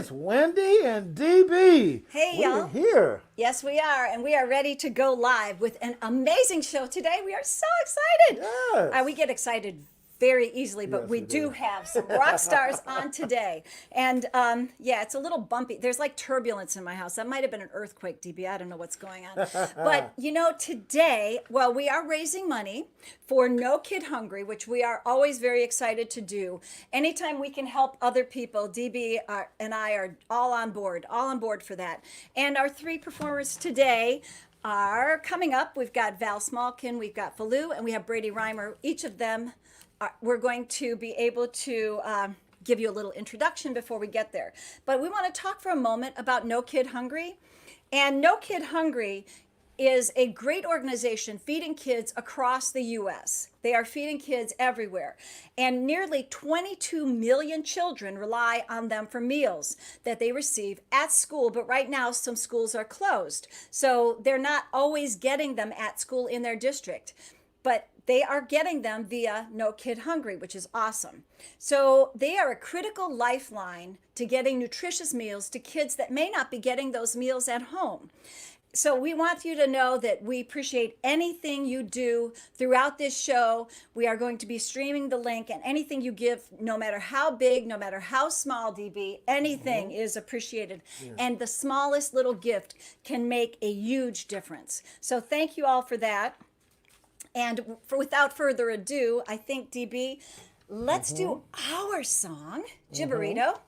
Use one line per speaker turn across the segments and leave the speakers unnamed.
it's Wendy and DB.
Hey,
We're
y'all.
here.
Yes, we are, and we are ready to go live with an amazing show today. We are so excited.
Yes.
We get excited very easily, but
Yes,
we
we
do
do.
have some rock stars on today. And yeah, it's a little bumpy. There's like turbulence in my house. That might have been an earthquake, DB. I don't know what's going on. But you know, today, well, we are raising money for No Kid Hungry, which we are always very excited to do. Anytime we can help other people, DB and I are all on board for that. And our three performers today are coming up. We've got Val Smallkin, we've got Falou, and we have Brady Reimer. Each of them we're going to be able to give you a little introduction before we get there. But we want to talk for a moment about No Kid Hungry. And No Kid Hungry is a great organization feeding kids across the U.S. They are feeding kids everywhere. And nearly 22 million children rely on them for meals that they receive at school. But right now, some schools are closed. So they're not always getting them at school in their district. But they are getting them via No Kid Hungry, which is awesome. So they are a critical lifeline to getting nutritious meals to kids that may not be getting those meals at home. So we want you to know that we appreciate anything you do throughout this show. We are going to be streaming the link, and anything you give, no matter how big, no matter how small, DB, anything is appreciated. Yeah. And the smallest little gift can make a huge difference. So thank you all for that. And without further ado, I think, DB, let's do our song, Gibberito,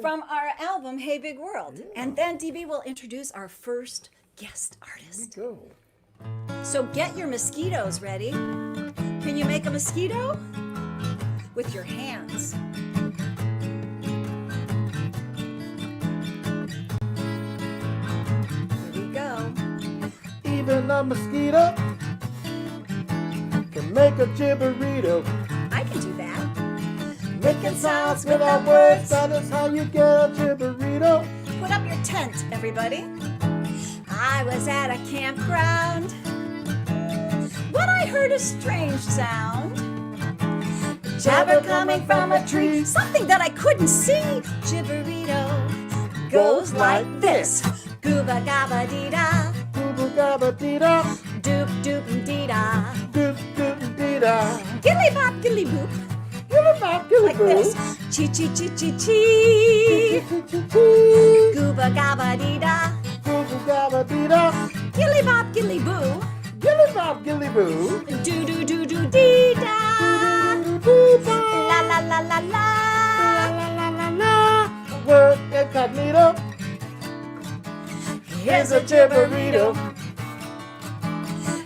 from our album, Hey Big World. Yeah. And then DB will introduce our first guest artist.
Here we go.
So get your mosquitoes ready. Can you make a mosquito? With your hands. Here we go.
Even a mosquito can make a gibberito.
I can do that.
Making sounds without words, that is how you get a gibberito.
Put up your tent, everybody. I was at a campground when I heard a strange sound. Jabber coming from a tree, something that I couldn't see. Gibberito goes like this. Gooba gabba dee da.
Gooba gabba dee da.
Doop doop dee da.
Doop doop dee da.
Gilly bop gilly boop.
Gilly bop gilly
Like
boo.
this. Chee chee chee chee chee. Gooba gabba dee da.
Gooba gabba dee da.
Gilly bop gilly boo.
Gilly bop gilly boo.
Do do do do dee da. La la la la la.
La la la la. Word incognito. Here's a gibberito.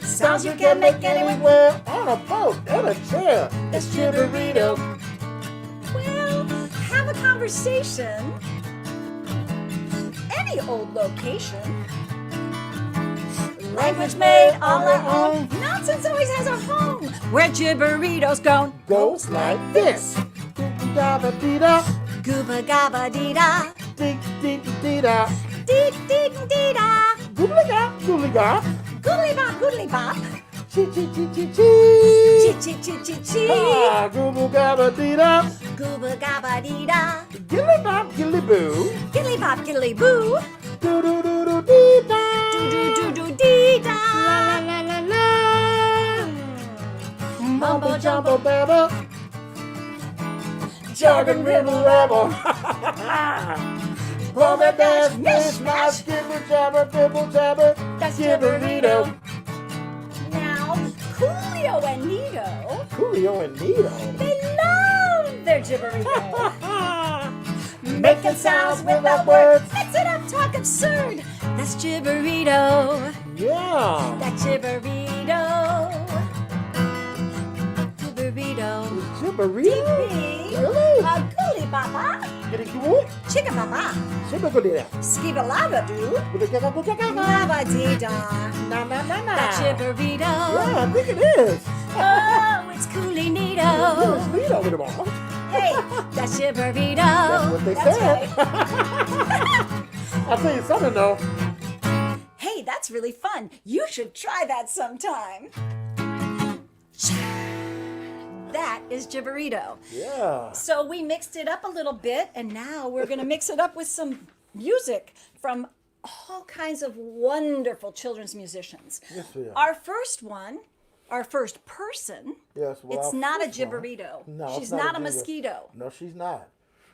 Sounds you can make anywhere. On a boat, in a chair. It's gibberito.
Well, have a conversation. Any old location. Language made all our own. Nonsense always has a home. Where gibberitos go.
Goes like this. Gooba gabba dee da.
Gooba gabba dee da.
Dee dee dee da.
Dee dee dee da.
Goobly gop, goobly gop.
Goodly bop, goodly bop.
Chee chee chee chee chee.
Chee chee chee chee chee.
Ah, gooba gabba dee da.
Gooba gabba dee da.
Gilly bop gilly boo.
Gilly bop, gilly boo.
Do do do do dee da.
Do do do do dee da.
La la la la. Mumbo jumbo babble. Jargon ribble rabble. Plummet dash mish mash gibber jabber bibble jabber.
That's
Gibberito.
Now, Coolio and Nito,
Coolio and Nito.
they love their gibberito.
Making sounds without words.
Mix it up, talk absurd. That's gibberito.
Yeah.
That's gibberito. Gibberito.
Gibberito?
DB.
Really?
Coolie baba.
Get it cool?
Chicka baba.
Gibberito.
Skibalaba doo.
Na
Lava dee da.
na na na.
That's gibberito.
Yeah, I think it is.
Oh, it's Coolie Nito.
It's Nito with them all.
Hey, that's your burrito.
That's what they said.
Right.
I'll tell you something though.
Hey, that's really fun. You should try that sometime. that is Gibberito.
Yeah.
So we mixed it up a little bit, and now we're going to mix it up with some music from all kinds of wonderful children's musicians.
Yes, we are.
Our first one, our first person,
Yes, well,
it's
our
not a
first one-
Gibberito.
No,
She's
it's not
not a
Gibber-
mosquito.
No, she's not.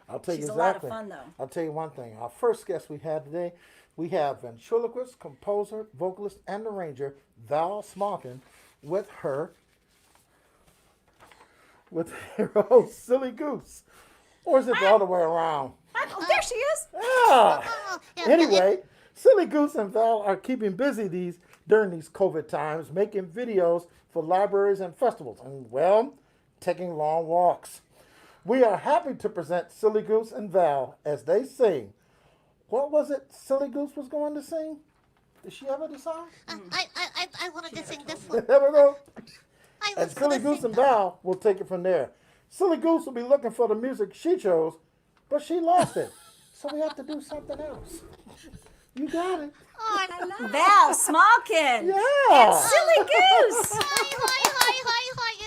I'll tell
She's
you
a lot of
exactly.
fun, though.
I'll tell you one thing. Our first guest we had today, we have ventriloquist, composer, vocalist, and arranger Val Smalkin with her Silly Goose. Or is it the other way around?
Oh, there she is.
Ah.
yeah,
Anyway, Silly Goose and Val are keeping busy during these COVID times, making videos for libraries and festivals, and well, taking long walks. We are happy to present Silly Goose and Val as they sing. What was it Silly Goose was going to sing? Did she ever decide?
I wanted to sing this one.
There we go.
I
And
was
Silly
gonna
Goose
sing
and
that.
Val will take it from there. Silly Goose will be looking for the music she chose, but she lost it. So we have to do something else. You got it.
Oh, I love it.
Val Smalkin.
Yeah.
And Silly Goose.
Hi.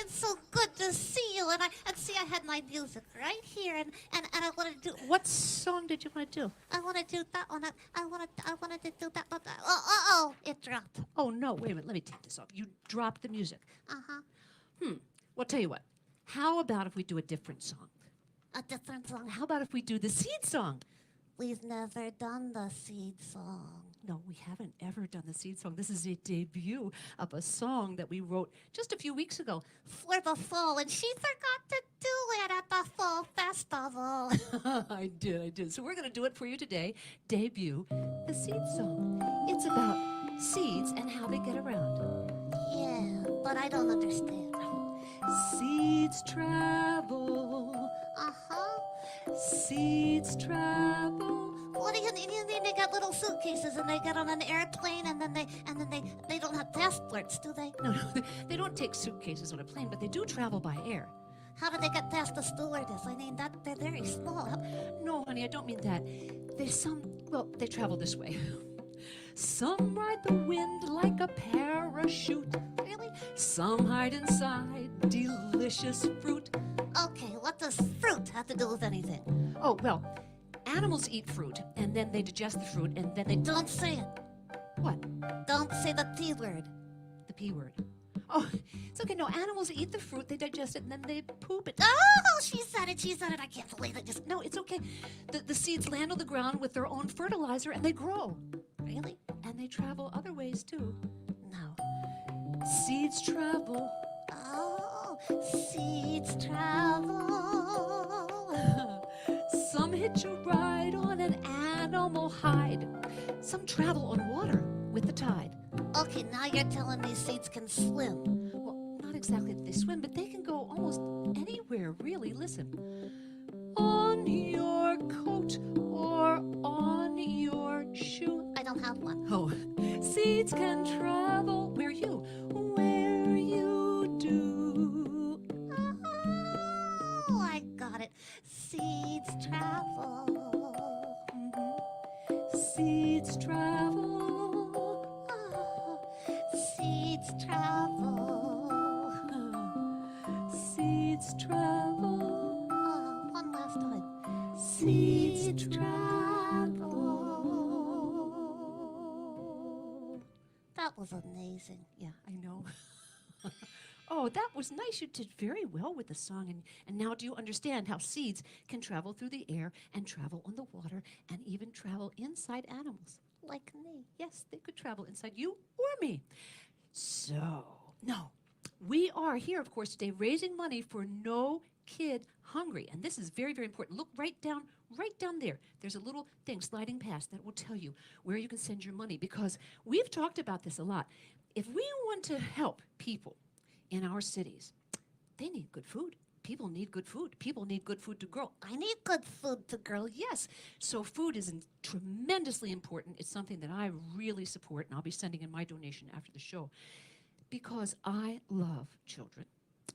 It's so good to see you. And see, I had my music right here, and I wanted to do. What song did you want to do? I want to do that one. I wanted to do that one. Oh, it dropped.
Oh, no, wait a minute. Let me take this off. You dropped the music.
Uh-huh.
Well, tell you what. How about if we do a different song?
A different song.
How about if we do the Seed song?
We've never done the Seed song.
No, we haven't ever done the Seed song. This is a debut of a song that we wrote just a few weeks ago.
For the fall, and she forgot to do it at the fall festival.
I did. So we're going to do it for you today. Debut the Seed song. It's about seeds and how they get around.
Yeah, but I don't understand.
Seeds travel.
Uh-huh.
Seeds travel.
What do you mean? They got little suitcases and they get on an airplane and then they don't have passports, do they?
No, they don't take suitcases on a plane, but they do travel by air.
How do they get past the stewardess? I mean, they're very small.
No, honey, I don't mean that. They travel this way. Some ride the wind like a parachute.
Really?
Some hide inside delicious fruit.
Okay, what does fruit have to do with anything?
Oh, well, animals eat fruit, and then they digest the fruit, and then they
Don't say it.
What?
Don't say the T word.
The P word. Oh, it's okay. No, animals eat the fruit, they digest it, and then they poop it.
Oh, she said it. I can't believe it. Just
No, it's okay. The seeds land on the ground with their own fertilizer, and they grow.
really?
And they travel other ways, too.
No.
Seeds travel.
Oh, seeds travel.
Some hitch a ride on an animal hide. Some travel on water with the tide.
Okay, now you're telling me seeds can swim.
Well, not exactly that they swim, but they can go almost anywhere, really. Listen. On your coat or on your shoe.
I don't have one.
Oh, seeds can travel where you do.
Oh, I got it. Seeds travel.
Seeds travel.
Seeds travel.
Seeds travel.
One last time.
Seeds
travel. That was amazing.
Yeah, I know. Oh, that was nice. You did very well with the song. And now do you understand how seeds can travel through the air and travel on the water and even travel inside animals?
Like me.
Yes, they could travel inside you or me. So, no, we are here, of course, today raising money for No Kid Hungry. And this is very, very important. Look right down there. There's a little thing sliding past that will tell you where you can send your money, because we've talked about this a lot. If we want to help people in our cities, they need good food. People need good food. People need good food to grow.
I need good food to grow.
Yes. So food is tremendously important. It's something that I really support, and I'll be sending in my donation after the show, because I love children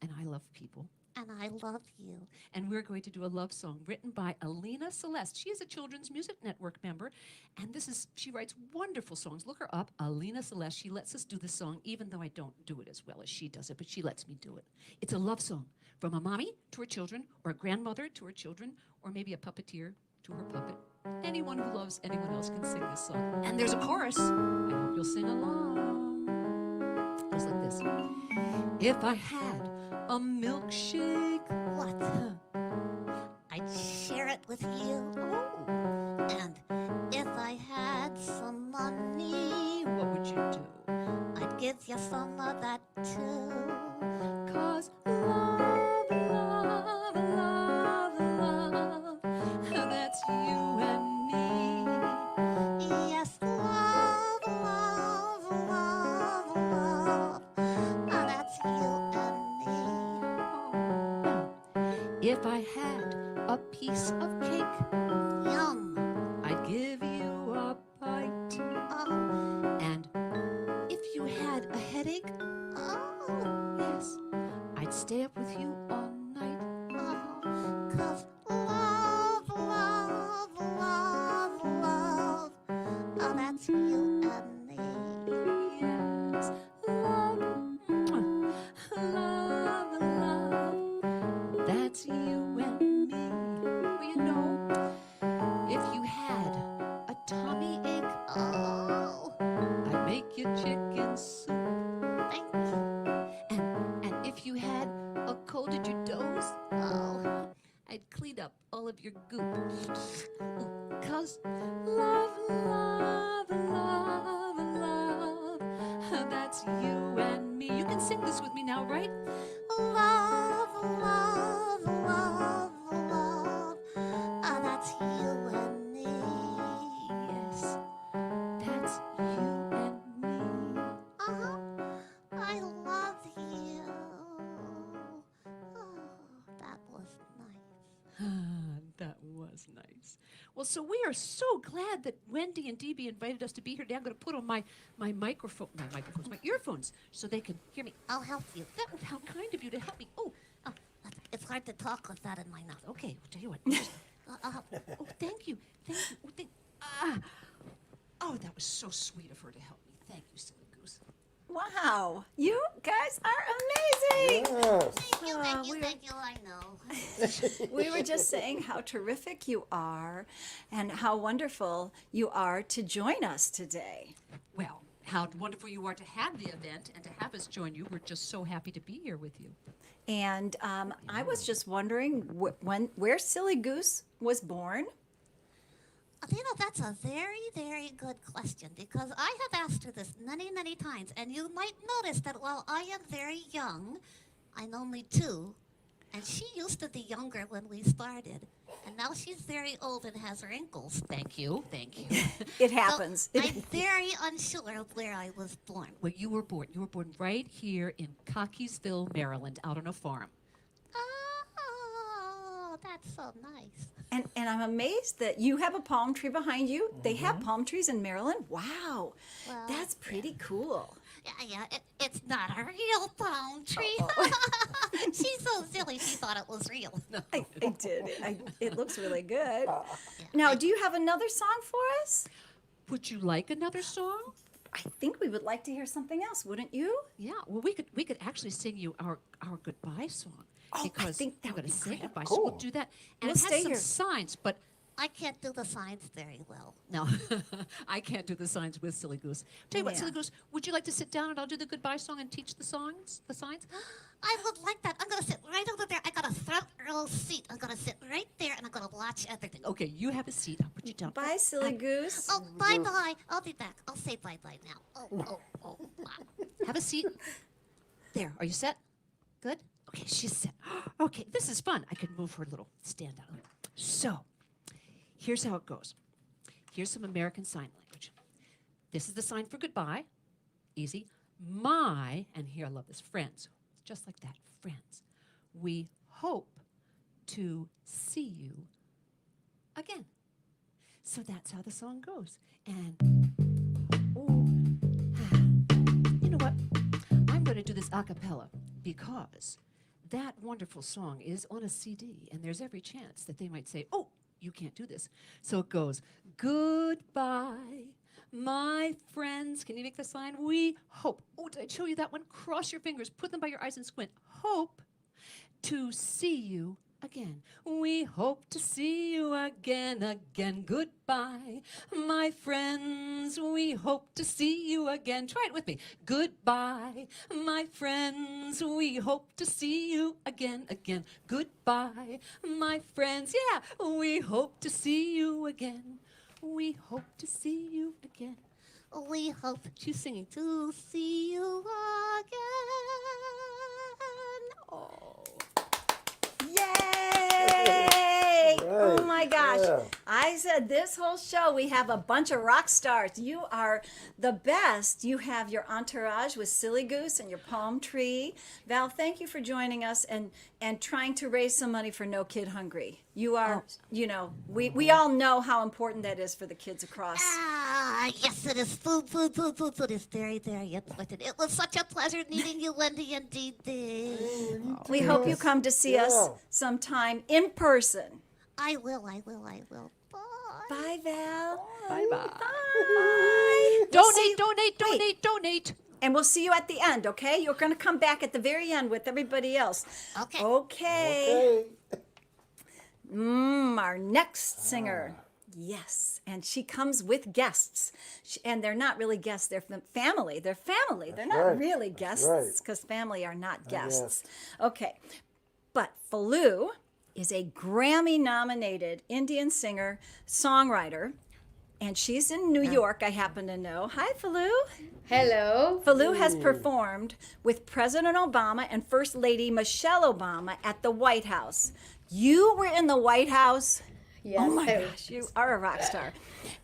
and I love people.
And I love you.
And we're going to do a love song written by Alina Celeste. She is a Children's Music Network member, and she writes wonderful songs. Look her up, Alina Celeste. She lets us do the song, even though I don't do it as well as she does it, but she lets me do it. It's a love song From a mommy to her children, or a grandmother to her children, or maybe a puppeteer to her puppet. Anyone who loves anyone else can sing this song. And there's a chorus. I hope you'll sing along. It goes like this. If I had a milkshake,
What? I'd share it with you.
oh,
And if I had some money,
what would you do?
I'd give you some of that too.
'Cause love, love, love, love, that's you and me.
Yes, love, love, love, love. Now that's you and me.
If I had a piece of cake,
Yum.
I'd give you a bite.
Oh,
And if you had a headache,
oh,
yes, I'd stay up with you all night.
oh. 'Cause love, love, love, love. Now that's you and me.
Yes, love, love, love, that's you and me. Well, you know, if you had a tummy ache,
Oh,
I'd make you chicken soup.
thank you.
And if you had a cold, did you doze?
Oh,
I'd clean up all of your goop. 'Cause love, love, love, love, that's you and me. You can sing this with me now, right?
love, love, love, love. Ah, that's you and me.
Yes, that's you and me.
Uh-huh. I love you. Oh, that was nice.
That was nice. Well, so we are so glad that Wendy and DB invited us to be here today. I'm going to put on my earphones, so they can hear me.
I'll help you.
How kind of you to help me. Oh,
Oh, it's hard to talk with that in my mouth.
okay. I'll tell you what. Just-
Uh,
oh, thank you. Thank you. Oh, that was so sweet of her to help me. Thank you, silly goose.
Wow, you guys are amazing.
Yes.
thank you, thank you,
we-
thank you. I know.
We were just saying how terrific you are and how wonderful you are to join us today.
Well, how wonderful you are to have the event and to have us join you. We're just so happy to be here with you.
And I was just wondering where Silly Goose was born.
You know, that's a very, very good question because I have asked her this many, many times. And you might notice that while I am very young, I'm only 2, and she used to be younger when we started. And now she's very old and has wrinkles.
Thank you. Thank you.
It
So
happens.
I'm very unsure of where I was born.
Well, you were born. You were born right here in Cockeysville, Maryland, out on a farm.
Oh, that's so nice.
And I'm amazed that you have a palm tree behind you. They have palm trees in Maryland. Wow,
Well,
that's pretty cool.
Yeah, it's not a real palm tree. She's so silly, she thought it was real.
I did. It looks really good. Now, do you have another song for us?
Would you like another song?
I think we would like to hear something else, wouldn't you?
Yeah. Well, we could actually sing you our goodbye song.
Oh, I
because
think that
we're
would
going to
be
say
great.
goodbye. So we'll
Cool.
do that. And
We'll
it
stay
has some
here.
signs, but
I can't do the signs very well.
no, I can't do the signs with Silly Goose. Tell you what,
Yeah.
Silly Goose, would you like to sit down and I'll do the goodbye song and teach the signs? The signs?
I would like that. I'm going to sit right over there. I got a front row seat. I'm going to sit right there and I'm going to watch everything.
Okay, you have a seat. I'll put you down.
Bye, Silly Goose.
Oh, bye-bye. I'll be back. I'll say bye-bye now. Oh.
Have a seat. There. Are you set? Good? Okay, she's set. Okay, this is fun. I can move her a little. Stand out. So, here's how it goes. Here's some American Sign Language. This is the sign for goodbye. Easy. My, and here I love this, friends. Just like that, friends. We hope to see you again. So that's how the song goes. And, you know what? I'm going to do this a cappella because that wonderful song is on a CD, and there's every chance that they might say, oh, you can't do this. So it goes, goodbye, my friends. Can you make the sign? We hope. Oh, did I show you that one? Cross your fingers, put them by your eyes and squint. Hope to see you again. We hope to see you again, again. Goodbye, my friends. We hope to see you again. Try it with me. Goodbye, my friends. We hope to see you again, again. Goodbye, my friends. Yeah, we hope to see you again. We hope to see you again.
We hope
She's singing.
to see you again.
Oh.
Yay! Oh
Right.
my gosh.
Yeah.
I said this whole show we have a bunch of rock stars. You are the best. You have your entourage with Silly Goose and your palm tree. Val, thank you for joining us and trying to raise some money for No Kid Hungry. You are, you know, we all know how important that is for the kids across.
Ah, yes, it is. Food is very, very important. It was such a pleasure meeting you, Wendy and Dee Dee.
We hope you come to see us
Yeah.
sometime in person.
I will. Bye.
Bye, Val.
Bye-bye.
Bye.
Donate.
And we'll see you at the end, okay? You're going to come back at the very end with everybody else.
Okay.
Okay.
Okay.
Our next singer. Yes. And she comes with guests. And they're not really guests. They're family. They're family. They're not
right.
really
That's
guests
right.
because family are not guests.
guess.
Okay. But Falou is a Grammy-nominated Indian singer, songwriter, and she's in New York, I happen to know. Hi, Falou.
Hello.
Falou has performed with President Obama and First Lady Michelle Obama at the White House. You were in the White House?
Yes,
Oh my
I was.
gosh, you are a rock star.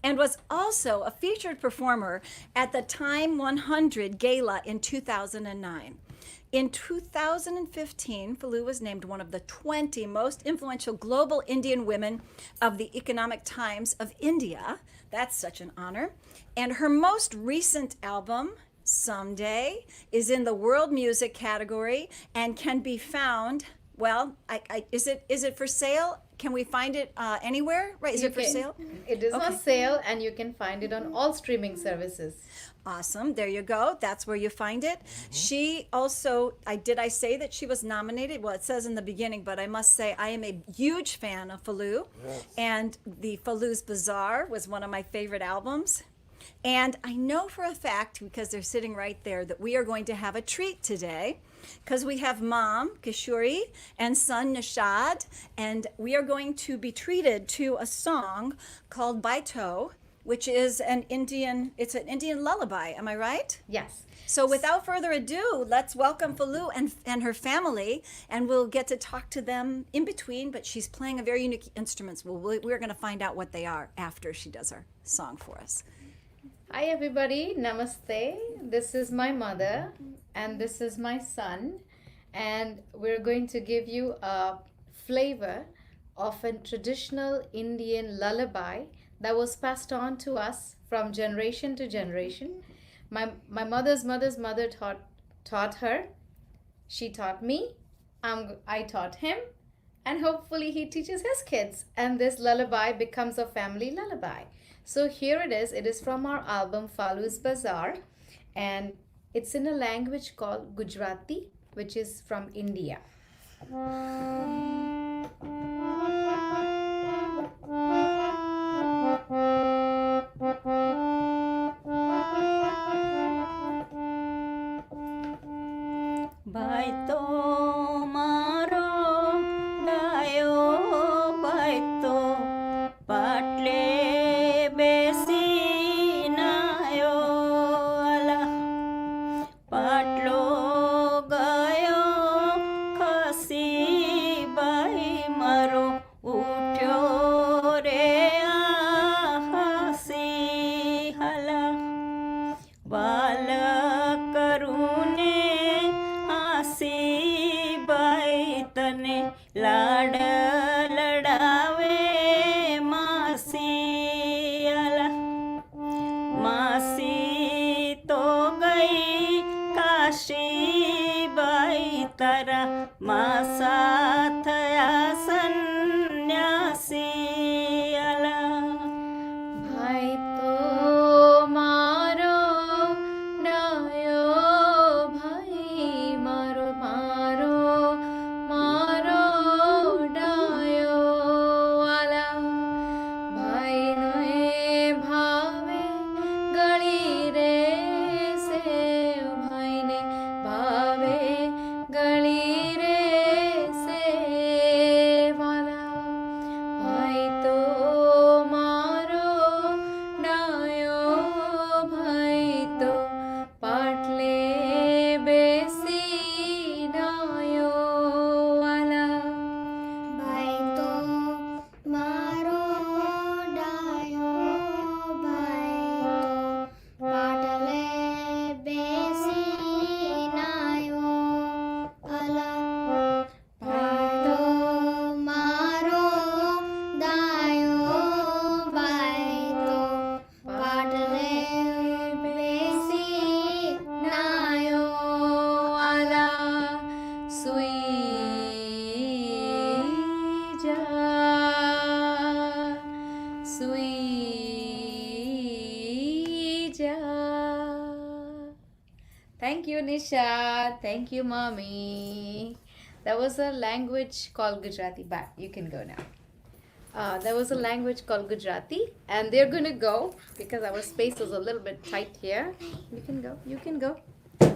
And was also a featured performer at the Time 100 Gala in 2009. In 2015, Falou was named one of the 20 most influential global Indian women of the Economic Times of India. That's such an honor. And her most recent album, Someday, is in the world music category and can be found. Well, is it for sale? Can we find it anywhere? Right? Is it for sale?
It is
Okay.
on sale and you can find it on all streaming services.
Awesome. There you go. That's where you find it. She also, did I say that she was nominated? Well, it says in the beginning, but I must say I am a huge fan of Falou. And the Falou's Bazaar was one of my favorite albums. And I know for a fact, because they're sitting right there, that we are going to have a treat today. Because we have mom, Kishori, and son, Nishad. And we are going to be treated to a song called Baito, which is an Indian lullaby. Am I right?
Yes.
So without further ado, let's welcome Falou and her family, and we'll get to talk to them in between, but she's playing a very unique instrument. We're going to find out what they are after she does our song for us.
Hi everybody, namaste. This is my mother and this is my son, and we're going to give you a flavor of a traditional Indian lullaby that was passed on to us from generation to generation. My mother's mother taught her. She taught me. I taught him, and hopefully he teaches his kids. And this lullaby becomes a family lullaby. So here it is. It is from our album Falou's Bazaar, and it's in a language called Gujarati, which is from India.
Baito maro dayo baito patle besi nayo ala patlo gayo khasi bai
Thank you, Nisha. Thank you, Mommy. That was a language called Gujarati. Back, you can go now. There was a language called Gujarati, and they're gonna go because our space is a little bit tight here. You can go. You can go.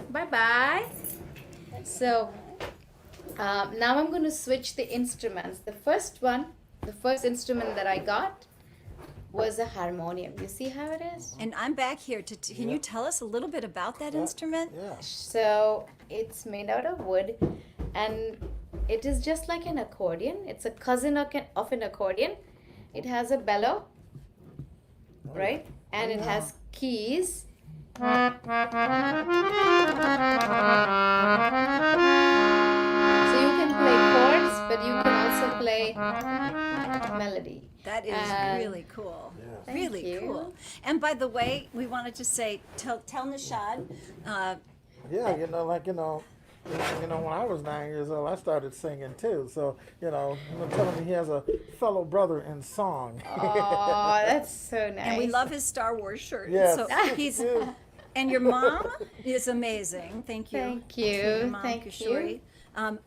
Bye bye. So now I'm gonna switch the instruments. The first instrument that I got was a harmonium. You see how it is?
And I'm back here can you tell us a little bit about that instrument?
Yeah.
So it's made out of wood, and it is just like an accordion. It's a cousin of an accordion. It has a bellow, right? And it has keys. So you can play chords, but you can also play melody.
That is
And-
really cool.
Thank
Really
you.
cool. And by the way, we wanted to say, tell Nishad,
Yeah, when I was 9 years old, I started singing too. So, telling me he has a fellow brother in song.
Oh, that's so nice.
and we love his Star Wars shirt.
Yes.
So he's, and your mom is amazing. Thank you.
Thank you.
Your mom,
Thank
Kishori.
you.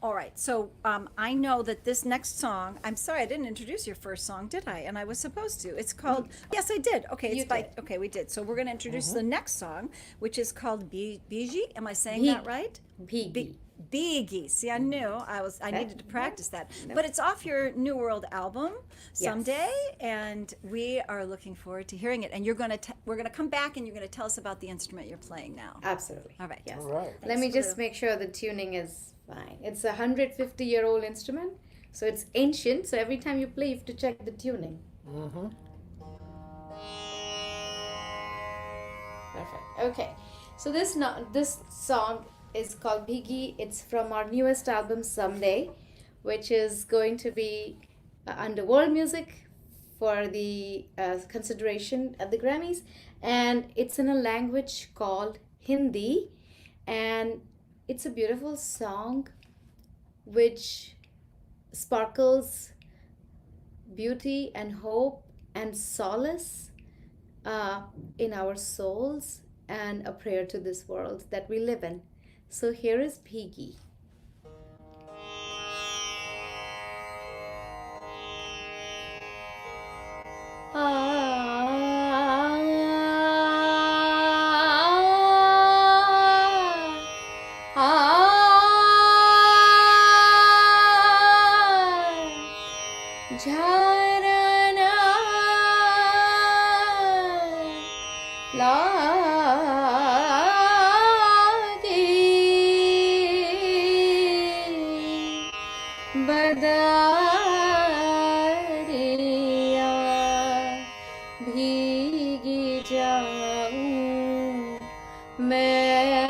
All right, so I know that this next song, I'm sorry I didn't introduce your first song, did I? And I was supposed to. It's called, yes, I did. Okay,
You
it's by,
did.
okay, we did. So we're going to introduce the next song, which is called Biji. Am I saying
Big.
that right?
Biggie.
Biggie. See, I knew I needed to practice that. But it's off your New World album someday, and we are looking forward to hearing it. And we're gonna come back, and you're gonna tell us about the instrument you're playing now.
Absolutely.
All right.
Yes.
All right.
Let me
Thanks,
just
Lou.
make sure the tuning is fine. It's a 150-year-old instrument, so it's ancient. So every time you play, you have to check the tuning.
Mm-hmm.
Perfect. Okay. So this song is called Bhigi. It's from our newest album, Someday, which is going to be under world music for the consideration at the Grammys. And it's in a language called Hindi. And it's a beautiful song which sparkles beauty and hope and solace in our souls, and a prayer to this world that we live in. So here is Piggy. Jharana lagi badariya भीगी जाऊं मैं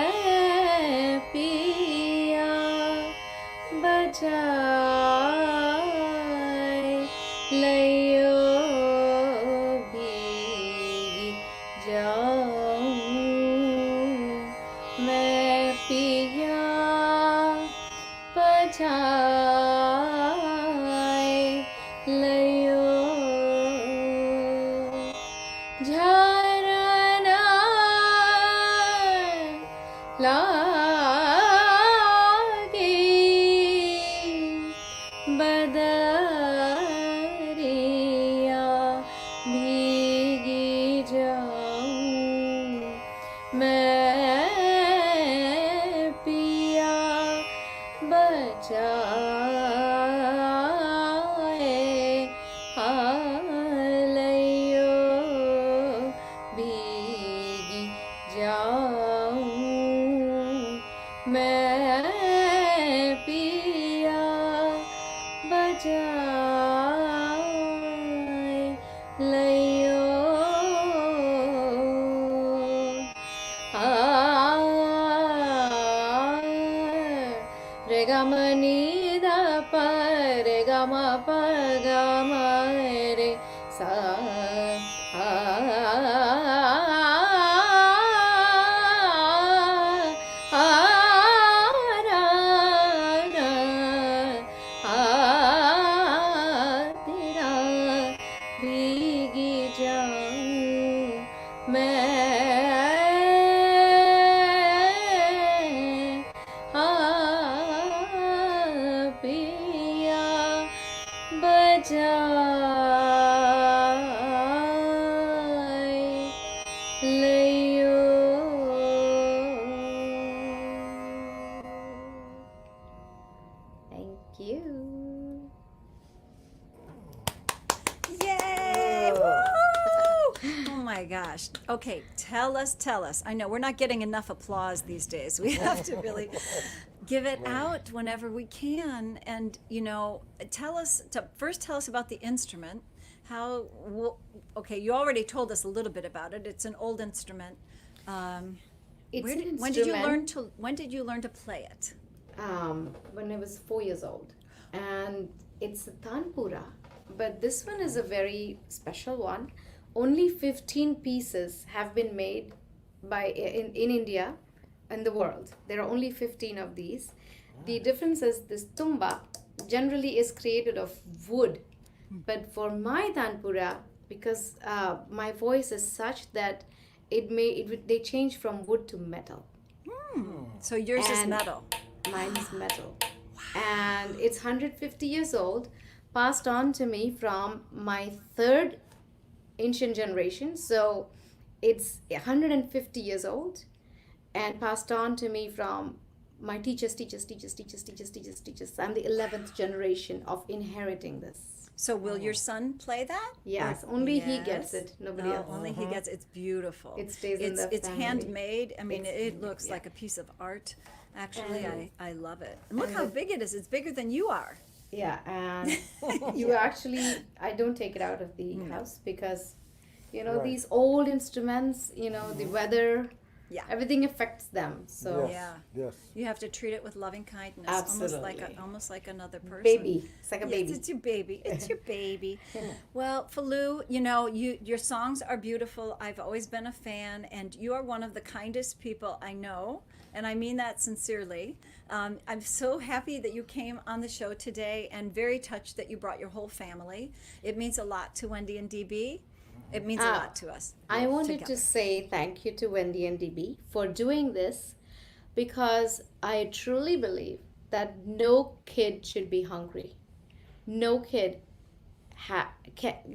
पिया बजाए लयो भीगी जाऊं मैं पिया बजाए लयो झरना लागे बदरिया भीगी जाऊं मैं पिया बचाए हालयो भीगी जाऊं मैं पिया बजाए लयो रे ग म नि ध प रे ग म प ग म रे सा रा रा तेरा भीगी जाऊं मैं
my gosh. Okay, tell us. I know we're not getting enough applause these days. We have to really give it out whenever we can. And, first tell us about the instrument. Okay, you already told us a little bit about it. It's an old instrument.
It's an
When did you learn to play it?
When I was 4 years old, and it's a tanpura, but this one is a very special one. Only 15 pieces have been made in India and the world. There are only 15 of these. The difference is this tumba generally is created of wood, but for my tanpura, because my voice is such that they change from wood to metal.
So yours is
And
metal.
Mine is metal. And it's 150 years old, passed on to me from my third ancient generation. So it's 150 years old and passed on to me from my teachers. I'm the 11th generation of inheriting this.
So will your son play that?
Yes, only he
Yes.
gets it. Nobody
No,
else.
only he gets it's beautiful.
It stays in the
It's
family.
handmade. I mean,
It's-
it looks
yeah.
like a piece of art. Actually,
And-
I love it. And look
and
how
the-
big it is. It's bigger than you are.
Yeah, and you actually, I don't take it out of the house because,
Right.
these old instruments, the weather,
Yeah.
everything affects them. So,
Yes.
Yeah.
Yes.
You have to treat it with loving kindness,
Absolutely.
almost like another person.
baby, it's like a
Yes,
baby.
it's your baby. It's your baby. Well, Falou, your songs are beautiful. I've always been a fan, and you are one of the kindest people I know, and I mean that sincerely. I'm so happy that you came on the show today, and very touched that you brought your whole family. It means a lot to Wendy and DB. It means a lot to us.
I wanted
together.
to say thank you to Wendy and DB for doing this because I truly believe that no kid should be hungry. No kid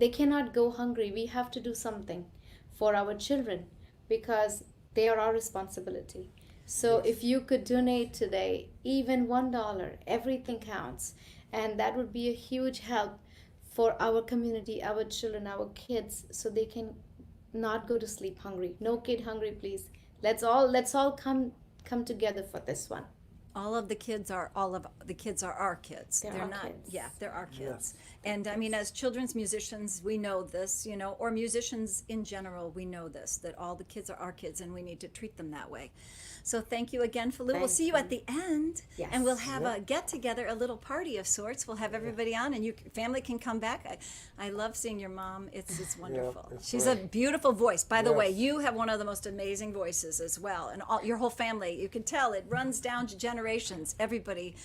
they cannot go hungry. We have to do something for our children because they are our responsibility. So if you could donate today, even $1, everything counts. And that would be a huge help for our community, our children, our kids, so they can not go to sleep hungry. No kid hungry, please. Let's all come together for this one.
All of the kids are our kids.
They're our kids.
Yeah, they're our kids. And I mean, as children's musicians, we know this, or musicians in general, we know this, that all the kids are our kids and we need to treat them that way. So thank you again, Falou. We'll
Thank
see you at the end.
Yes.
And we'll have a get together, a little party of sorts. We'll have everybody on and family can come back. I love seeing your mom. It's wonderful.
it's
She's a
great.
beautiful voice. By the way,
Yes.
you have one of the most amazing voices as well. And your whole family, you can tell it runs down to generations. Everybody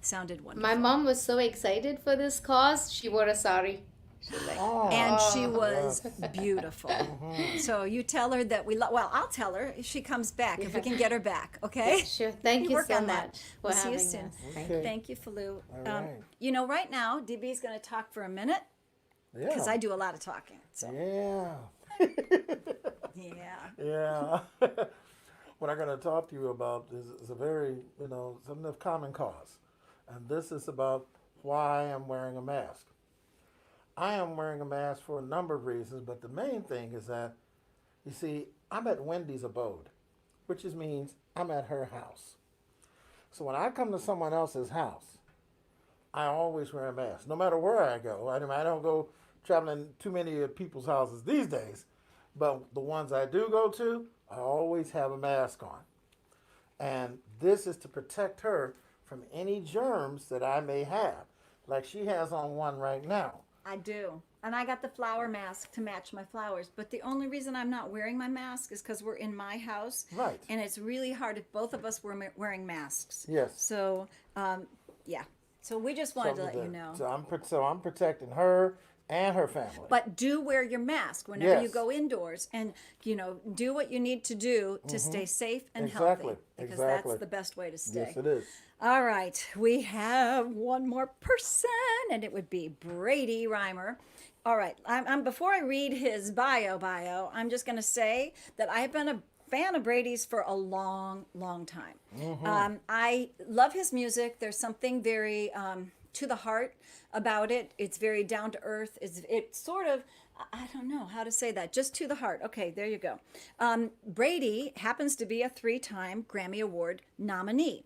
sounded wonderful.
My mom was so excited for this cause, she wore a sari. She was like,
Oh,
And she was beautiful. So you tell her that well, I'll tell her if she comes back, if we can get her back, okay?
sure. Thank you
Work
so
on that.
much for
We'll see you
having
soon.
us. Thank
Okay.
Thank you, Falou.
All right.
Right now, DB's going to talk for a minute
yeah.
because I do a lot of talking. So,
Yeah.
yeah.
Yeah. What I'm going to talk to you about is a very, something of common cause. And this is about why I'm wearing a mask. I am wearing a mask for a number of reasons, but the main thing is that, you see, I'm at Wendy's abode, which means I'm at her house. So when I come to someone else's house, I always wear a mask, no matter where I go. I don't go traveling too many of people's houses these days, but the ones I do go to, I always have a mask on. And this is to protect her from any germs that I may have, like she has on one right now.
I do. And I got the flower mask to match my flowers. But the only reason I'm not wearing my mask is because we're in my house.
Right.
And it's really hard if both of us were wearing masks.
Yes.
So, yeah. So we just wanted to let you know.
So I'm protecting her and her family.
But do wear your mask whenever you
Yes.
go indoors, and do what you need to do to stay safe and
Exactly,
healthy, because
exactly.
that's the best way to stay.
Yes, it is.
All right, we have one more person, and it would be Brady Reimer. All right, I'm before I read his bio, I'm just going to say that I've been a fan of Brady's for a long time. I love his music. There's something very to the heart about it. It's very down to earth. It's sort of, I don't know how to say that, just to the heart. Okay, there you go. Brady happens to be a 3-time Grammy Award nominee,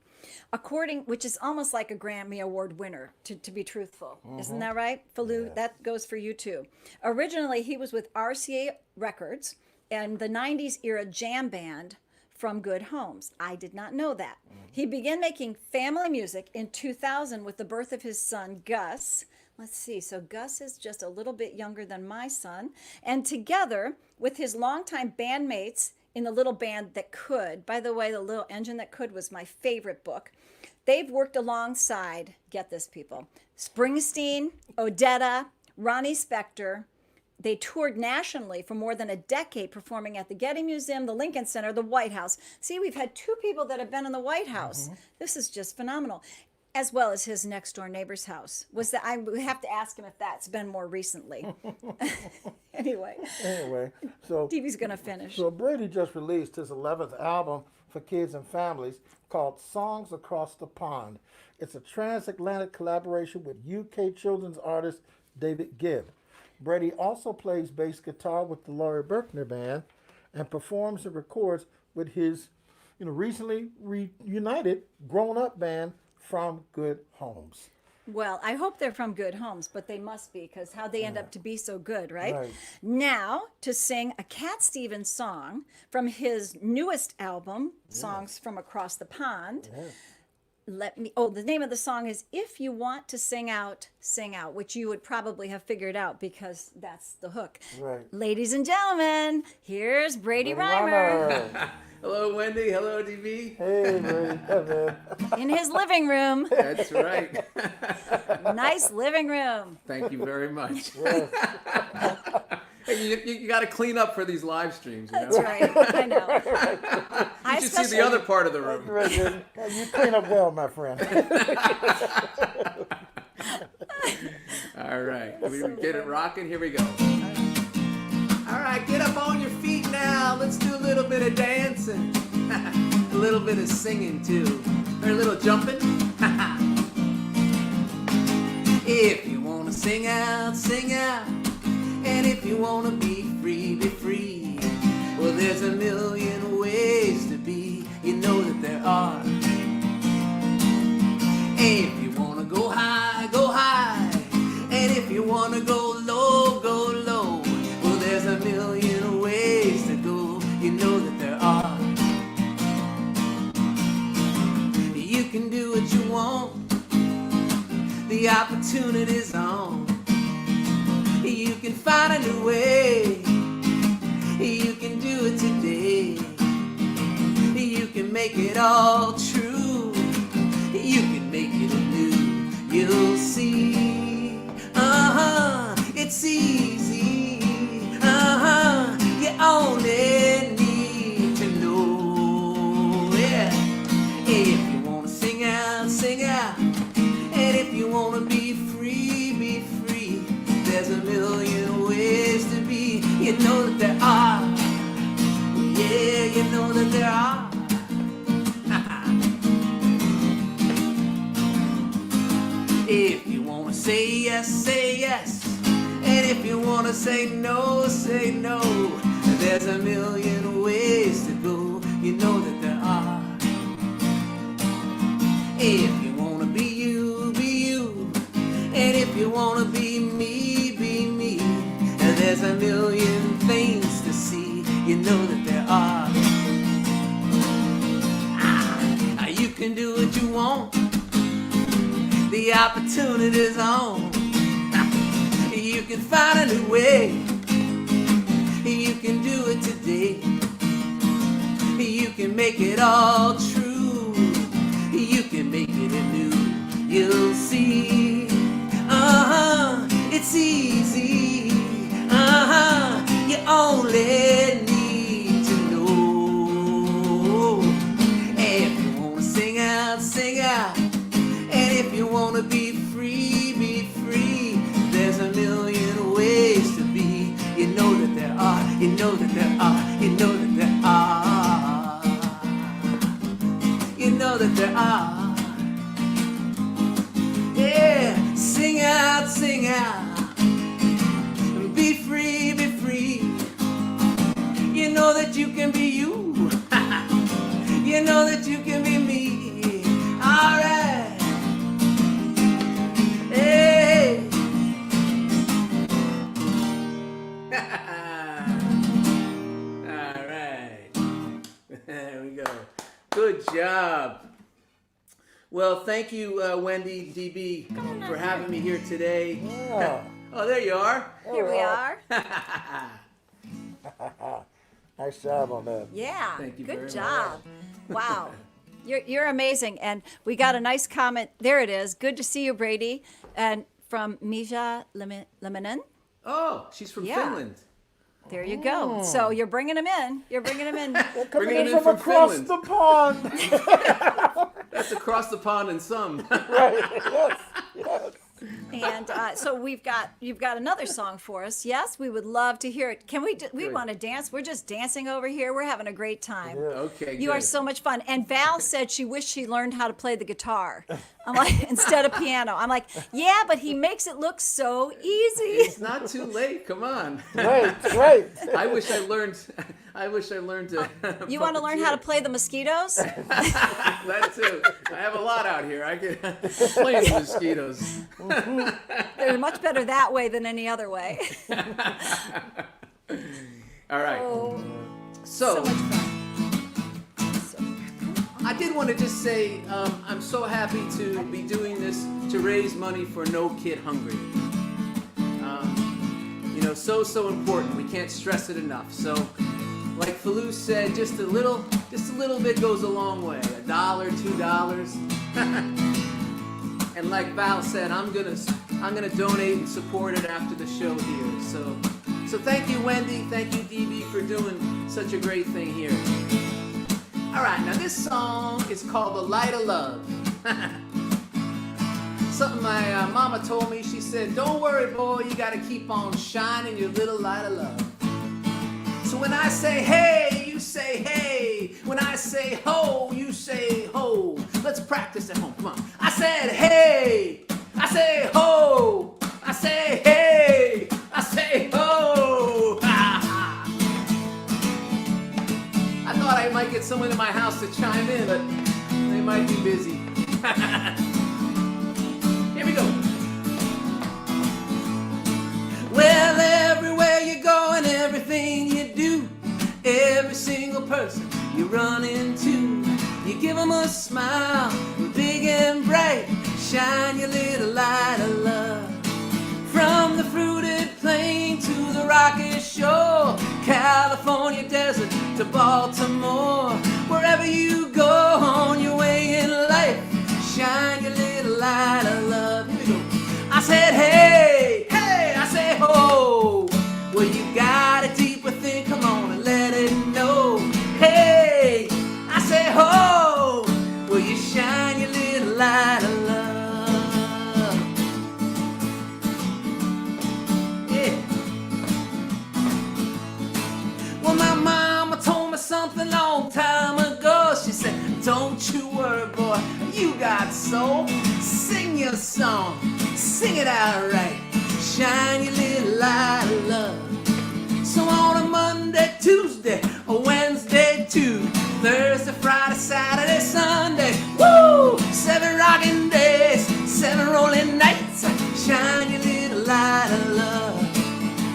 which is almost like a Grammy Award winner, to be truthful. Isn't that right? Falou, that goes for you too. Originally, he was with RCA Records and the 90s era jam band From Good Homes. I did not know that. He began making family music in 2000 with the birth of his son, Gus. Let's see, so Gus is just a little bit younger than my son. And together with his longtime bandmates in the Little Band That Could, by the way, The Little Engine That Could was my favorite book. They've worked alongside, get this people, Springsteen, Odetta, Ronnie Spector. They toured nationally for more than a decade, performing at the Getty Museum, the Lincoln Center, the White House. See, we've had 2 people that have been in the White House. This is just phenomenal. As well as his next door neighbor's house. I would have to ask him if that's been more recently. Anyway,
so
Stevie's going to finish.
So Brady just released his 11th album for kids and families called Songs Across the Pond. It's a transatlantic collaboration with UK children's artist David Gibb. Brady also plays bass guitar with the Laurie Berkner Band and performs and records with his recently reunited grown-up band From Good Homes.
Well, I hope they're from good homes, but they must be, because how'd they end up to be so good, right?
Right.
Now, to sing a Cat Stevens song from his newest album, Songs from Across the Pond. The name of the song is If You Want to Sing Out, Sing Out, which you would probably have figured out because that's the hook.
Right.
Ladies and gentlemen, here's Brady Reimer
Hello, Wendy. Hello, DB.
Hey, Brady.
in his living room.
That's right.
Nice living room.
Thank you very much. Hey, you got to clean up for these live streams. You know?
That's right. I know.
You should see the other part of the room.
You clean up well, my friend.
All right. We get it rocking. Here we go. All right, get up on your feet now. Let's do a little bit of dancing. A little bit of singing, too. Or a little jumping. If you want to sing out, sing out. And if you want to be free, be free. Well, there's a million ways to be. You know that there are. If you want to go high, go high. And if you want to go low, go low. Well, there's a million ways to go. You know that there are. You can do what you want. The opportunity's on. You can find a new way. You can do it today. You can make it all true. You can make it anew. You'll see. It's easy. You only need to know. Yeah. If you wanna sing out, sing out. And if you wanna be free, be free. There's a million ways to be. You know that there are. Yeah, you know that there are. If you wanna say yes, say yes. And if you wanna say no, say no. There's a million ways to go. You know that there are. If you wanna be you, be you. And if you wanna be me, be me. And there's a million things to see. You know that there are. You can do what you want. The opportunity's on. You can find a new way. You can do it today. You can make it all true. You can make it anew. You'll see. It's easy. You only need to know. If you wanna sing out, sing out. And if you wanna be free, be free. There's a million ways to be. All right. There we go. Good job. Well, thank you, Wendy, DB, for having me here today.
Yeah.
Oh, there you are.
Here we are.
Nice job on that.
Yeah.
Thank you very
Good
much.
job. Wow. You're amazing. And we got a nice comment. There it is. Good to see you, Brady. And from Mija Leminen.
Oh, she's from
Yeah.
Finland.
There you go. So you're bringing them in. You're bringing them in.
Coming
Bringing
in
them in
from
from
across
Finland.
the pond.
That's across the pond and some.
Right. Yes. Yes.
And so you've got another song for us. Yes, we would love to hear it. Can we? We
Good.
want to dance. We're just dancing over here. We're having a great time.
Okay,
You are
good.
so much fun. And Val said she wished she learned how to play the guitar. I'm like, instead of piano. I'm like, yeah, but he makes it look so easy.
It's not too late. Come on.
Right. Right.
I wish I learned to.
You want to learn how to play the mosquitoes?
That too. I have a lot out here. I can play the mosquitoes.
They're much better that way than any other way.
All right.
Oh,
So,
so much fun.
I did want to just say I'm so happy to be doing this to raise money for No Kid Hungry. So important. We can't stress it enough. So, like Falou said, just a little bit goes a long way. $1, $2. And like Val said, I'm gonna donate and support it after the show here. So thank you, Wendy. Thank you, DB, for doing such a great thing here. All right, now this song is called "The Light of Love." Something my mama told me. She said, "Don't worry, boy. You gotta keep on shining your little light of love." So when I say hey, you say hey. When I say ho, you say ho. Let's practice at home. Come on. I said hey. I say ho. I say hey. I say ho. I thought I might get someone in my house to chime in, but they might be busy. Here we go. Well, everywhere you go and everything you do, every single person you run into, you give them a smile, big and bright, shine your little light of love. From the fruited plain to the rocky shore, California desert to Baltimore, wherever you go on your way in life, shine your little light of love. Here we go. I said hey, hey, I say ho. Well, you got it deep within, come on and let it know. Hey, I say ho. Well, you shine your little light of love. Yeah. Well, my mama told me something long time ago. She said, don't you worry, boy, you got soul. Sing your song, sing it out right. Shine your little light of love. So on a Monday, Tuesday, a Wednesday, too, Thursday, Friday, Saturday, Sunday, woo! 7 rocking days, 7 rolling nights. Shine your little light of love.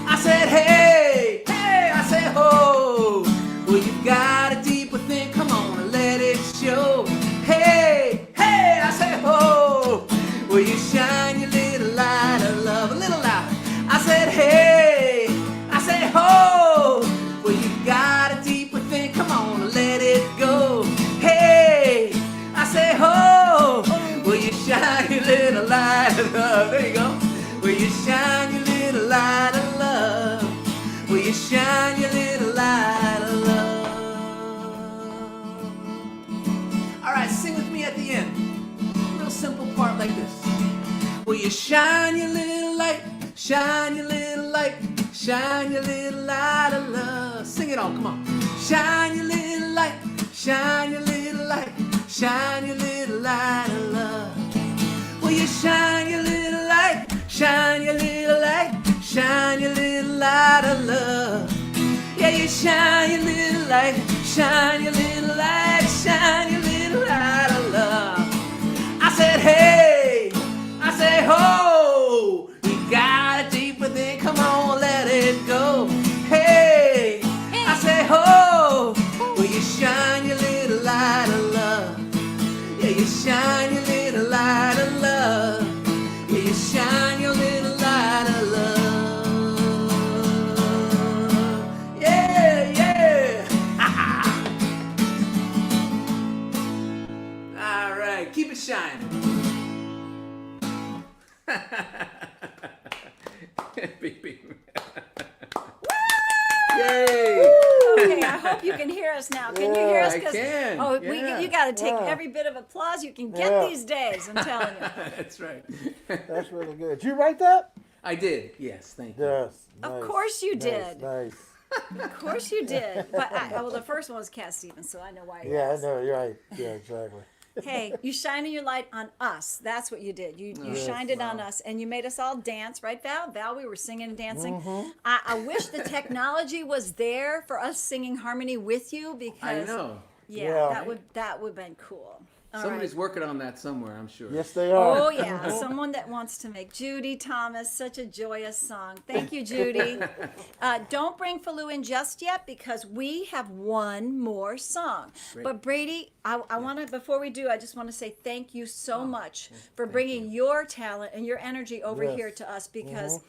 I said, hey, hey, I say ho. Well, you got it deep within, come on and let it show. Hey, hey, I say ho. Well, you shine your little light of love. A little louder. I said, hey, I say ho. Well, you got it deep within, come on and let it go. Hey, I say ho. Well, you shine your little light of love. There you go. Well, you shine your little light of love. Will you shine your little light of love? All right, sing with me at the end. Real simple part like this. Will you shine your little light, shine your little light, shine your little light of love? Sing it all, come on. Shine your little light, shine your little light, shine your little light of love. Will you shine your little light, shine your little light, shine your little light of love? Yeah, you shine your little light, shine your little light, shine your little light of love. I said, hey, I say, ho, you got it deep within, come on, let it go.
hope you can hear us now. Can you hear us?
I
'Cause-
can,
Oh,
yeah.
you got to take
Yeah.
every bit of applause you can get
Yeah.
these days. I'm telling you.
That's right.
That's really good. Did you write that?
I did. Yes, thank you.
Yes.
Of
nice,
course you
nice,
did.
Nice.
Of course you did. But well, the first one was Cat Stevens, so I know why. you
Yeah, I
asked.
know. You're right. Yeah, exactly.
Hey, you shining your light on us. That's what you did. You
Yes.
shined it on us, and you made us all dance, right, Val? Val, we were singing and dancing.
Mm-hmm.
I wish the technology was there for us singing harmony with you
I
because
know.
yeah,
Yeah.
that would have been cool. All
Somebody's
right.
working on that somewhere, I'm sure.
Yes, they are.
Oh yeah, someone that wants to make Judy Thomas such a joyous song. Thank you, Judy. Don't bring Falou in just yet because we have one more song.
Great.
But Brady, I want to before we do, I just want to say thank you so much for bringing your talent and your energy over
Yes.
here to us because.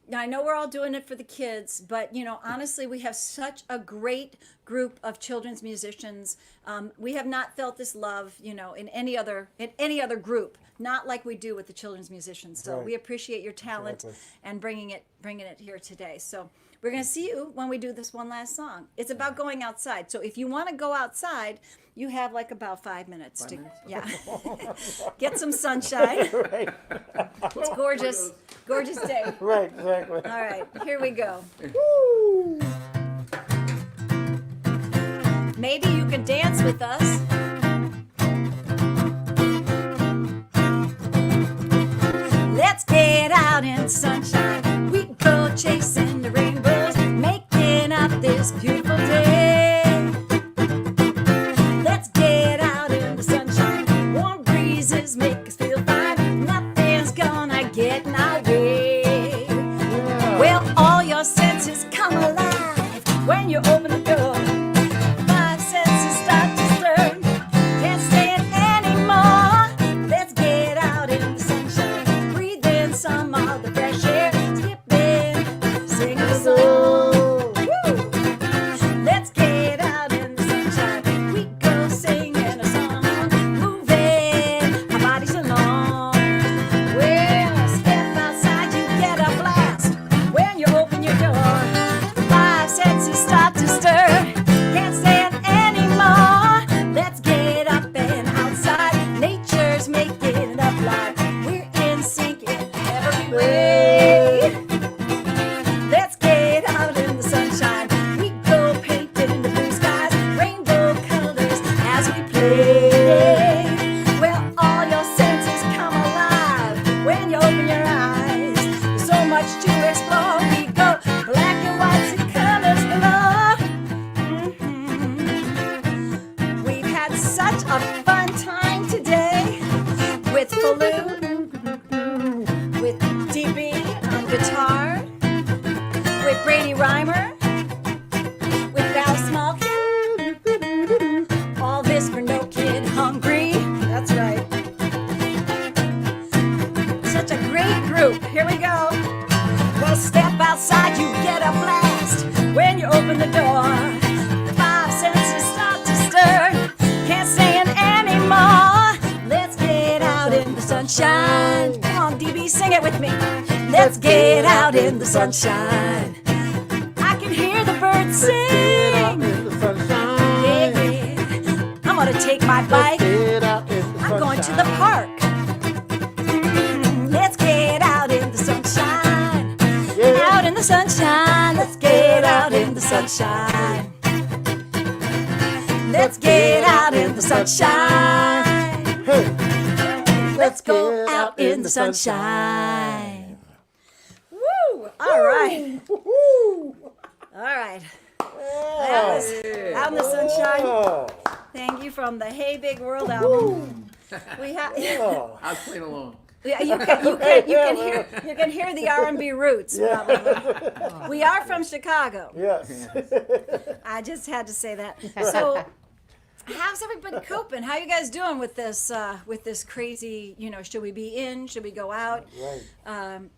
Now, I know we're all doing it for the kids, but honestly, we have such a great group of children's musicians. We have not felt this love, in any other group, not like we do with the children's musicians. So
Right.
we appreciate your talent
Exactly.
and bringing it here today. So we're gonna see you when we do this one last song. It's about going outside. So if you want to go outside, you have like about 5 minutes to, yeah, get some sunshine.
Right.
It's gorgeous, gorgeous day.
Right. Exactly.
All right, here we go.
Woo.
Maybe you can dance with us. Let's get out in the sunshine. We go chasing the rainbows, making up this beautiful day. Let's get out in the sunshine. Warm breezes make us feel fine. Nothing's gonna get in our way. Well, all your senses come alive when you open the door. Five senses start to stir. Can't stand anymore. Let's get out in the sunshine. Breathe in some of the fresh air. Skip in, sing a song. Woo! Let's get out in the sunshine. We go singing a song, moving our bodies along. Well, step outside, you get a blast when you open your door. The five senses start to stir. Can't stand anymore. Let's get up and outside. Nature's making it up live. We're in sync in every way. Let's get out in the sunshine. We go painting the blue skies, rainbow colors as we play. Well, all your senses come alive when you open your eyes. There's so much to explore. We go black and whites and colors galore. We've had such a fun time today with Falou, with DB on guitar, with Brady Reimer, with Val Smallkin. All this for no kid hungry. That's right. Such a great group. Here we go. Well, step outside, you get a blast when you open the door. The five senses start to stir. Can't stand anymore. Let's get out in the sunshine. Come on, DB, sing it with me. Let's get out in the sunshine. I can hear the birds
Get out
sing.
in the sunshine.
Yeah, yeah. I'm gonna take my bike.
Get out in the
I'm going to the
sunshine.
park. Let's get out in the sunshine.
Yeah.
Out in the sunshine. Let's get out in the sunshine. Let's get out in the sunshine.
Hey.
Let's go out in the sunshine. Woo! All right.
Woo-hoo.
All right. That was out in the sunshine.
Oh.
Thank you from the Hey Big World album. We have.
Oh.
I was playing along.
Yeah, you can hear the R&B roots. Probably. We are from Chicago.
Yes.
I just had to say that. So, how's everybody coping? How you guys doing with this crazy? Should we be in? Should we go out?
Right.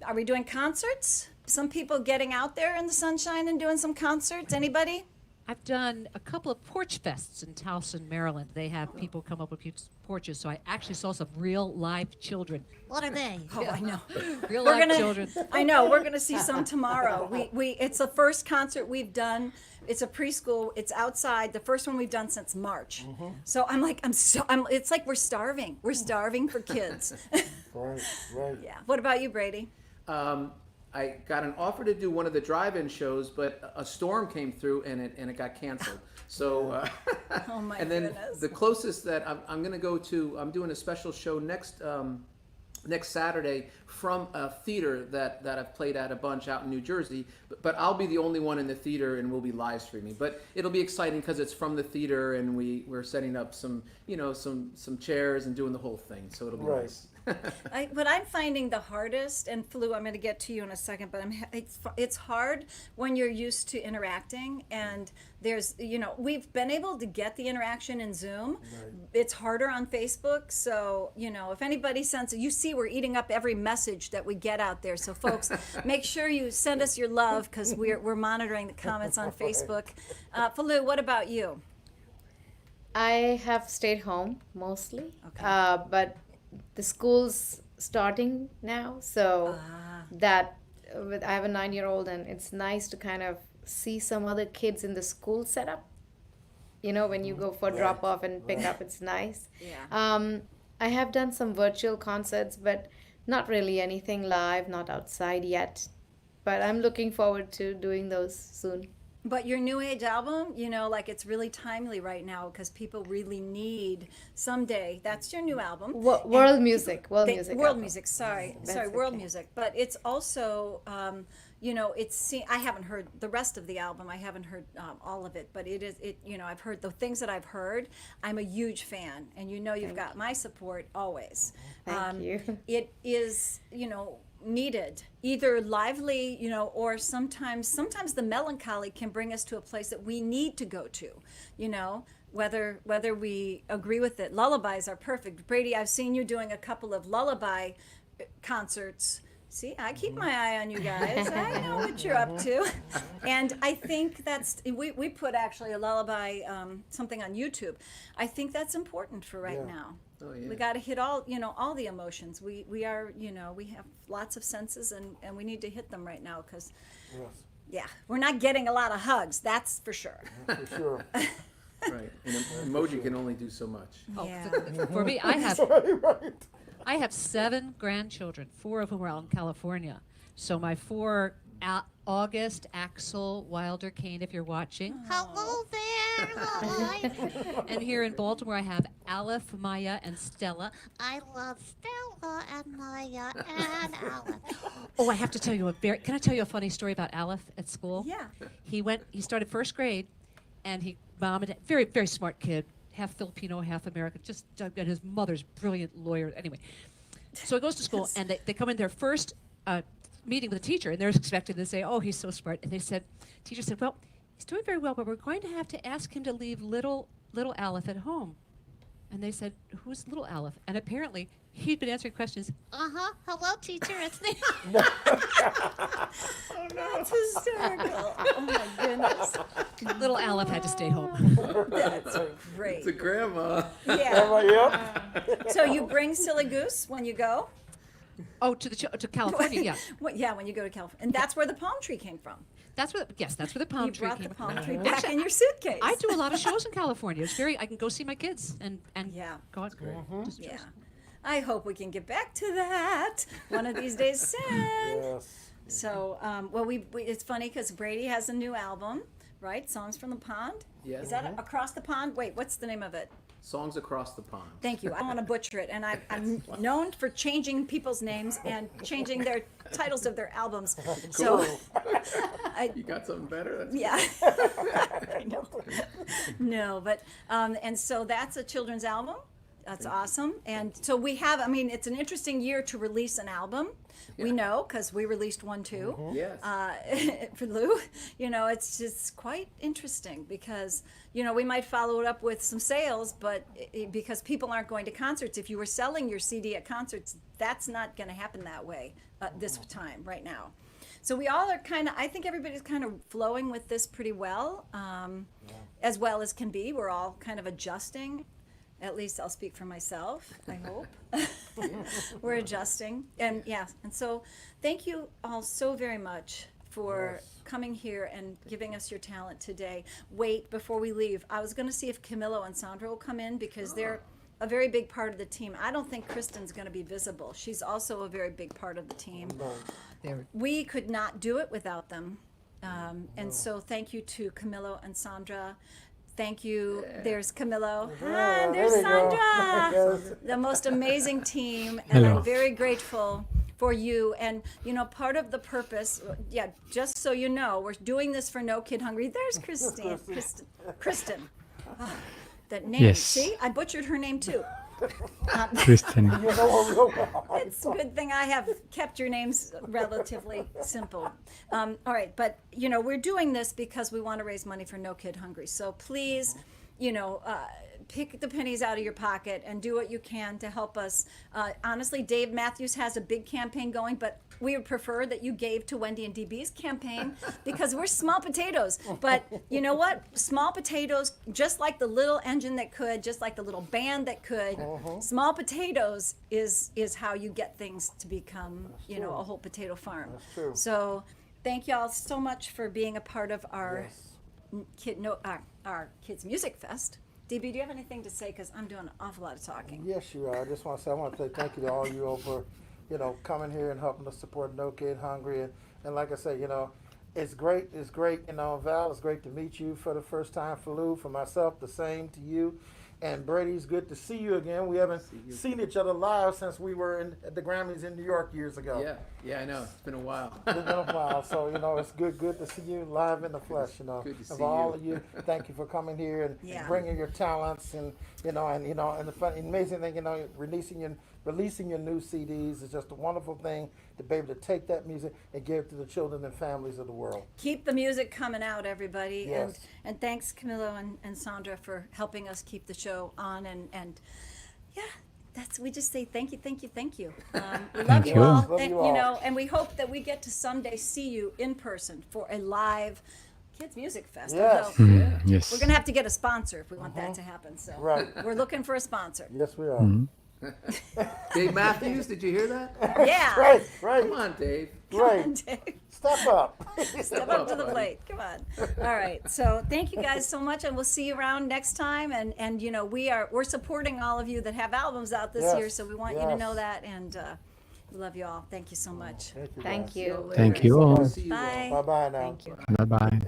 Are we doing concerts? Some people getting out there in the sunshine and doing some concerts. Anybody?
I've done a couple of porch fests in Towson, Maryland. They have people come up with porches, so I actually saw some real live children.
What are they?
Oh, I know.
Real
We're
live
gonna,
children.
I know. We're gonna see some tomorrow. It's the first concert we've done. It's a preschool. It's outside. The first one we've done since March. So it's like we're starving. We're starving for kids.
Right, right.
Yeah. What about you, Brady?
I got an offer to do one of the drive-in shows, but a storm came through and it got canceled. So,
Oh my
and then
goodness.
the closest that I'm going to go to, I'm doing a special show next Saturday from a theater that I've played at a bunch out in New Jersey. But I'll be the only one in the theater, and we'll be live streaming. But it'll be exciting because it's from the theater, and we're setting up some chairs and doing the whole thing. So it'll be
Right.
nice.
What I'm finding the hardest, and Flu, I'm going to get to you in a second, but it's hard when you're used to interacting, and we've been able to get the interaction in Zoom.
Right.
It's harder on Facebook, so if anybody sends, you see we're eating up every message that we get out there. So folks, make sure you send us your love because we're monitoring the comments on Facebook. Flu, what about you?
I have stayed home mostly,
Okay.
but the school's starting now, so that I have a 9-year-old, and it's nice to kind of see some other kids in the school setup. When you go for drop off and pick up, it's nice.
Yeah.
I have done some virtual concerts, but not really anything live, not outside yet. But I'm looking forward to doing those soon.
But your new age album, it's really timely right now because people really need someday. That's your new album.
World music. World music.
World
album.
music. Sorry,
That's
world
okay.
music. But it's also, I haven't heard the rest of the album. I haven't heard all of it. But I've heard the things that I've heard. I'm a huge fan, and you've got my support always.
Thank you.
It is, needed, either lively, or sometimes the melancholy can bring us to a place that we need to go to, whether we agree with it. Lullabies are perfect. Brady, I've seen you doing a couple of lullaby concerts. See, I keep my eye on you guys. I know what you're up to. And I think we put actually a lullaby, something on YouTube. I think that's important for right
Yeah.
now.
Oh, yeah.
We got to hit all the emotions. We are, we have lots of senses, and we need to hit them right now because,
Yes,
we're not getting a lot of hugs. That's for sure.
for sure.
Right. And emoji can only do so much.
Oh,
Yeah.
for me,
Right.
I have 7 grandchildren, 4 of whom are out in California. So my 4, August, Axel, Wilder, Kane, if you're watching.
Hello there. Hi.
And here in Baltimore, I have Aleph, Maya, and Stella.
I love Stella and Maya and Alan.
Oh, I have to tell you can I tell you a funny story about Aleph at school?
Yeah.
He started first grade, and mom and dad, very, very smart kid, half Filipino, half American, and his mother's brilliant lawyer. Anyway, so he goes to school, and they come in their first meeting with the teacher, and they're expected to say, "Oh, he's so smart." And teacher said, "Well, he's doing very well, but we're going to have to ask him to leave little Aleph at home." And they said, "Who's little Aleph?" And apparently, he'd been answering questions.
Hello, teacher. It's me.
That's hysterical. Oh my goodness.
Little Aleph had to stay home.
That's great.
It's a grandma.
Yeah.
Yep.
So you bring Silly Goose when you go?
Oh, to California, yeah.
When you go to California. And that's where the palm tree came from.
That's where the palm
You
tree
brought
came
the
from.
palm tree back in your suitcase.
I do a lot of shows in California. I can go see my kids and
Yeah.
go out.
Yeah. I hope we can get back to that one of these days soon.
Yes.
So, it's funny because Brady has a new album, right? Songs from the Pond.
Yes.
Is that Across the Pond? Wait, what's the name of it?
Songs Across the Pond.
Thank you. I don't want to butcher it, and I'm known for changing people's names and changing their titles of their albums. So,
You got something better? That's
yeah, I know. No, but and so that's a children's album. That's awesome. And so we have. I mean, it's an interesting year to release an album. We know because we released one too.
Yes.
For Lou, it's just quite interesting because, we might follow it up with some sales, but because people aren't going to concerts, if you were selling your CD at concerts, that's not going to happen that way this time right now. So we all are kind of, I think everybody's kind of flowing with this pretty well, as well as can be. We're all kind of adjusting. At least I'll speak for myself, I hope. We're adjusting. And so thank you all so very much for coming here and giving us your talent today. Wait, before we leave, I was going to see if Camilo and Sandra will come in because they're a very big part of the team. I don't think Kristen's going to be visible. She's also a very big part of the team. We could not do it without them. And so thank you to Camilo and Sandra. Thank you. There's Camilo. Hi, there's
there you go.
Sandra. The most amazing team. And I'm very grateful for you. And, part of the purpose, just so you know, we're doing this for No Kid Hungry. There's Kristen. Oh, that name.
Yes.
See, I butchered her name too.
Kristen.
It's a good thing I have kept your names relatively simple. All right, but we're doing this because we want to raise money for No Kid Hungry. So please, pick the pennies out of your pocket and do what you can to help us. Honestly, Dave Matthews has a big campaign going, but we would prefer that you gave to Wendy and DB's campaign because we're small potatoes. But you know what? Small potatoes, just like the little engine that could, just like the little band that could, small potatoes is how you get things to become, a whole potato farm.
That's true.
So thank y'all so much for being a part of our our Kids Music Fest. DB, do you have anything to say? Because I'm doing an awful lot of talking.
Yes, you are. I just want to say, I want to say thank you to all you over, coming here and helping us support No Kid Hungry. And like I said, it's great. It's great. Val, it's great to meet you for the first time. For Lou, for myself, the same to you. And Brady, it's good to see you again. We haven't seen each other live since we were at the Grammys in New York years ago.
Yeah, I know. It's been a while.
It's been a while, so it's good to see you live in the flesh.
Good to see
of all
you.
of you, thank you for coming here and
Yeah.
bringing your talents and and the fun, amazing thing, releasing your new CDs is just a wonderful thing to be able to take that music and give it to the children and families of the world.
Keep the music coming out, everybody.
Yes.
And thanks, Camilo and Sandra, for helping us keep the show on. And we just say thank you. We love you
you.
all.
Love
And,
you all.
and we hope that we get to someday see you in person for a live Kids Music Fest.
Yes.
Although
Yes.
we're going to have to get a sponsor if we want that to happen. So
Right.
we're looking for a sponsor.
Yes, we are.
Dave Matthews, did you hear that?
Yeah.
Right.
Come on, Dave.
Right.
Dave.
Step up.
Step up to the plate. Come on. All right. So thank you guys so much, and we'll see you around next time. And we're supporting all of you that have albums out this
Yes,
year, so we want you to know
yes.
that. And we love you all. Thank you so much.
Thank you.
Thank
guys.
you.
Thank you all.
See you all.
Bye.
Bye-bye now.
Thank you.
Bye bye.